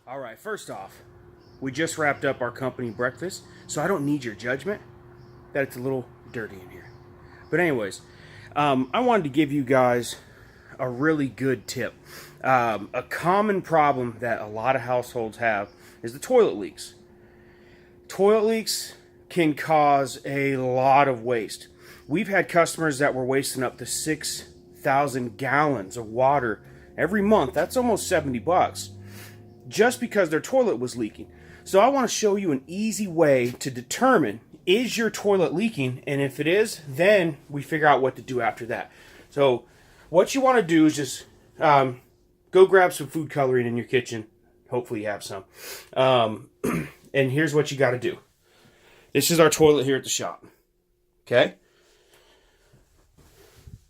All right, first off, we just wrapped up our company breakfast, so I don't need your judgment that it's a little dirty in here. But anyways, I wanted to give you guys a really good tip. A common problem that a lot of households have is the toilet leaks. Toilet leaks can cause a lot of waste. We've had customers that were wasting up to 6,000 gallons of water every month. That's almost $70 just because their toilet was leaking. So I want to show you an easy way to determine, is your toilet leaking? And if it is, then we figure out what to do after that. So what you want to do is just go grab some food coloring in your kitchen. Hopefully you have some. And here's what you got to do. This is our toilet here at the shop. Okay?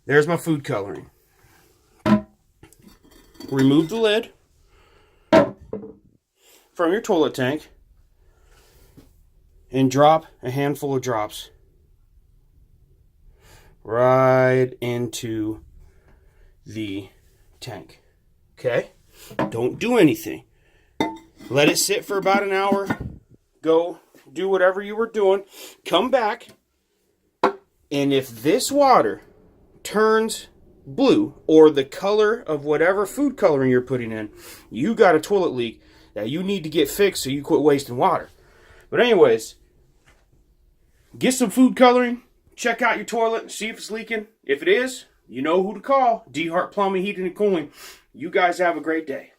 There's my food coloring. Remove the lid from your toilet tank and drop a handful of drops right into the tank. Okay? Don't do anything. Let it sit for about an hour. Go do whatever you were doing. Come back. And if this water turns blue or the color of whatever food coloring you're putting in, you got a toilet leak that you need to get fixed so you quit wasting water. But anyways, get some food coloring, check out your toilet, see if it's leaking. If it is, you know who to call. DeHart Plumbing, Heating, and Cooling. You guys have a great day.